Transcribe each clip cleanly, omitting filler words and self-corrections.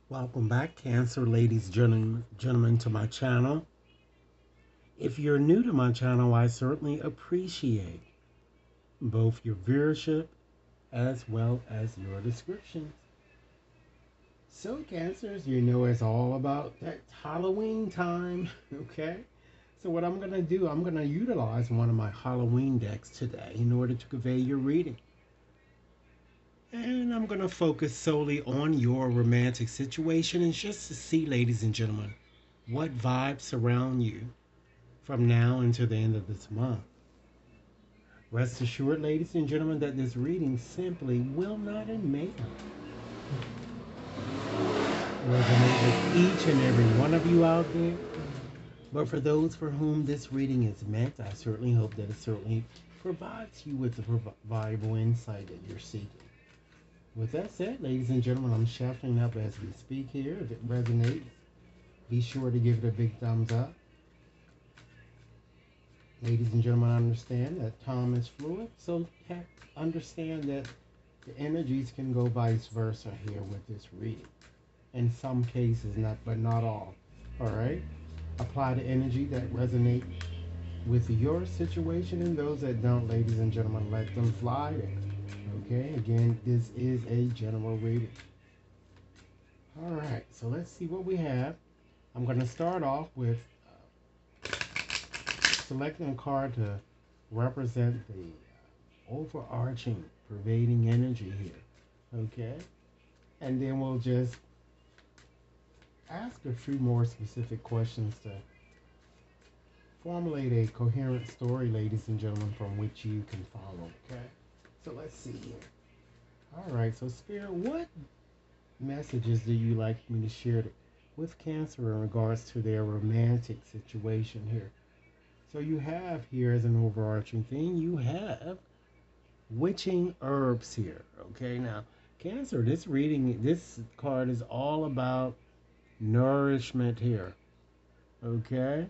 Welcome back, Cancer ladies, gentlemen, to my channel. If you're new to my channel, I certainly appreciate both your viewership as well as your descriptions. So, Cancers, you know it's all about that Halloween time, okay? So, what I'm going to do, I'm going to utilize one of my Halloween decks today in order to convey your reading. And I'm going to focus solely on your romantic situation and just to see, ladies and gentlemen, what vibes surround you from now until the end of this month. Rest assured, ladies and gentlemen, that this reading simply will not and may not resonate with each and every one of you out there. But for those for whom this reading is meant, I certainly hope that it certainly provides you with the valuable insight that you're seeking. With that said, ladies and gentlemen, I'm shuffling up as we speak here. If it resonates, be sure to give it a big thumbs up. Ladies and gentlemen, understand that time is fluid, so understand that the energies can go vice versa here with this reading. In some cases, not all. All right? Apply the energy that resonates with your situation, and those that don't, ladies and gentlemen, let them fly there. Okay? Again, this is a general reading. All right, so let's see what we have. I'm going to start off with selecting a card to represent the overarching, pervading energy here. Okay? And then we'll just ask a few more specific questions to formulate a coherent story, ladies and gentlemen, from which you can follow. Okay? So let's see here. All right, so Spirit, what messages do you like me to share with Cancer in regards to their romantic situation here? So you have here as an overarching theme, you have witching herbs here. Okay, now Cancer, this card is all about nourishment here. Okay,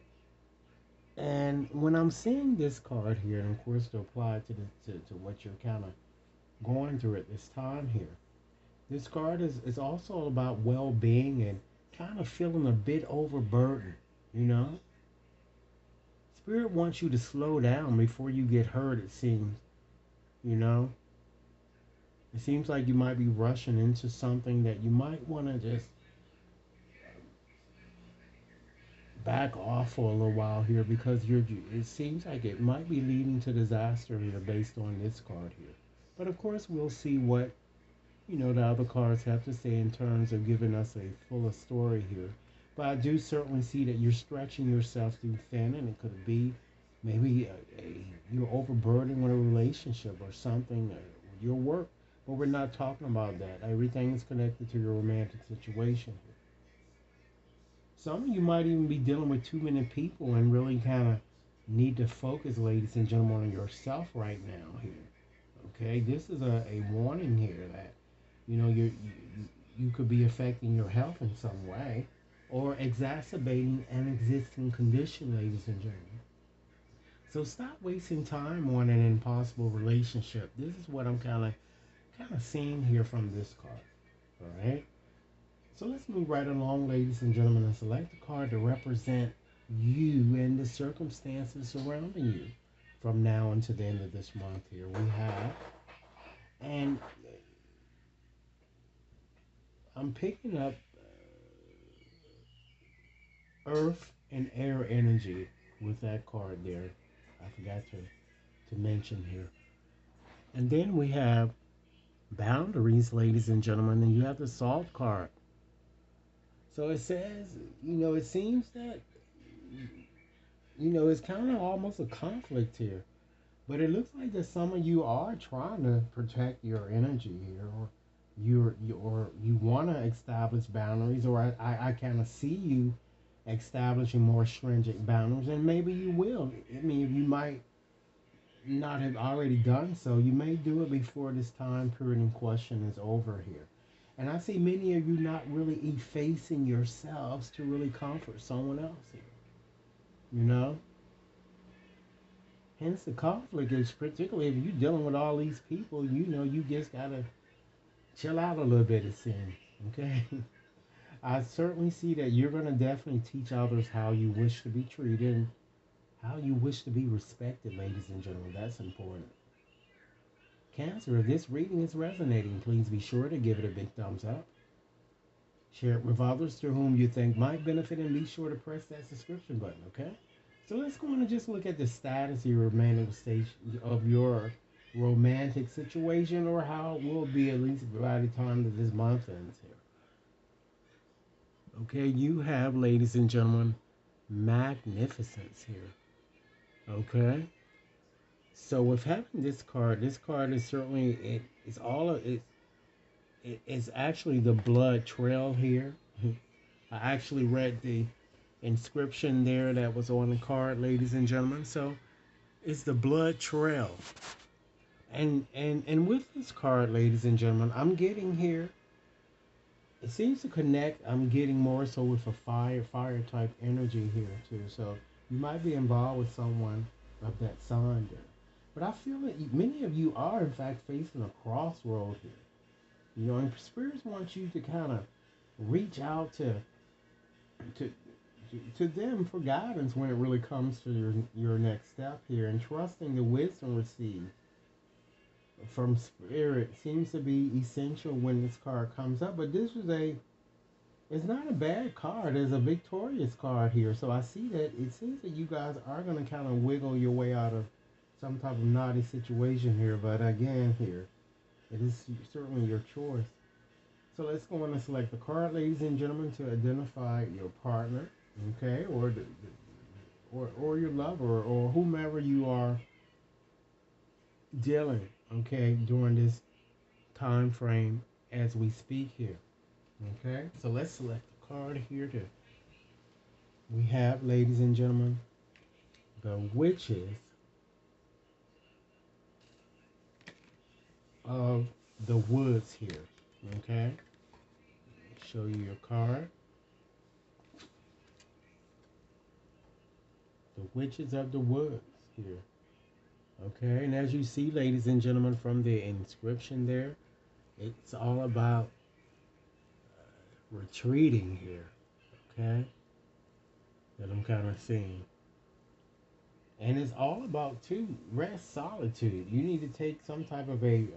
and when I'm seeing this card here, and of course to apply to what you're kind of going through at this time here, this card is also about well-being and kind of feeling a bit overburdened. You know, Spirit wants you to slow down before you get hurt. It seems. You know, it seems like you might be rushing into something that you might want to just back off for a little while here because it seems like it might be leading to disaster here based on this card here. But of course, we'll see what the other cards have to say in terms of giving us a fuller story here. But I do certainly see that you're stretching yourself too thin, and it could be maybe you're overburdened with a relationship or something, or your work. But we're not talking about that. Everything is connected to your romantic situation here. Some of you might even be dealing with too many people and really kind of need to focus, ladies and gentlemen, on yourself right now here. Okay, this is a warning here that you could be affecting your health in some way or exacerbating an existing condition, ladies and gentlemen. So stop wasting time on an impossible relationship. This is what I'm kind of seeing here from this card. All right. So let's move right along, ladies and gentlemen, and select a card to represent you and the circumstances surrounding you from now until the end of this month here. We have, and I'm picking up earth and air energy with that card there. I forgot to mention here. And then we have boundaries, ladies and gentlemen, and you have the salt card. So it says, it seems that, it's kind of almost a conflict here. But it looks like that some of you are trying to protect your energy here, or you want to establish boundaries, or I kind of see you establishing more stringent boundaries, and maybe you will. I mean, you might not have already done so. You may do it before this time period in question is over here. And I see many of you not really effacing yourselves to really comfort someone else here. You know? Hence the conflict is particularly if you're dealing with all these people, you just gotta chill out a little bit, it seems. Okay? I certainly see that you're going to definitely teach others how you wish to be treated and how you wish to be respected, ladies and gentlemen. That's important. Cancer, if this reading is resonating, please be sure to give it a big thumbs up. Share it with others to whom you think might benefit, and be sure to press that subscription button, okay? So let's go on and just look at the status of your romantic stage of your romantic situation, or how it will be at least by the time that this month ends here. Okay, you have, ladies and gentlemen, magnificence here. Okay, so with having this card is certainly it's all of it's actually the blood trail here. I actually read the inscription there that was on the card, ladies and gentlemen. So it's the blood trail, and with this card, ladies and gentlemen, I'm getting here. It seems to connect. I'm getting more so with a fire type energy here too. So you might be involved with someone of that sign there. But I feel that many of you are in fact facing a crossroad here. You know, and spirits want you to kind of reach out to to them for guidance when it really comes to your next step here, and trusting the wisdom received from spirit seems to be essential when this card comes up. But this is a it's not a bad card. It's a victorious card here. So I see that it seems that you guys are going to kind of wiggle your way out of some type of naughty situation here. But again, here, it is certainly your choice. So let's go on and select the card, ladies and gentlemen, to identify your partner, okay, or your lover, or whomever you are dealing, okay, during this time frame as we speak here. Okay, so let's select the card here. To we have, ladies and gentlemen, the witches of the woods here. Okay, show you your card. The witches of the woods here. Okay, and as you see, ladies and gentlemen, from the inscription there, it's all about retreating here. Okay, that I'm kind of seeing. And it's all about too rest, solitude. You need to take some type of a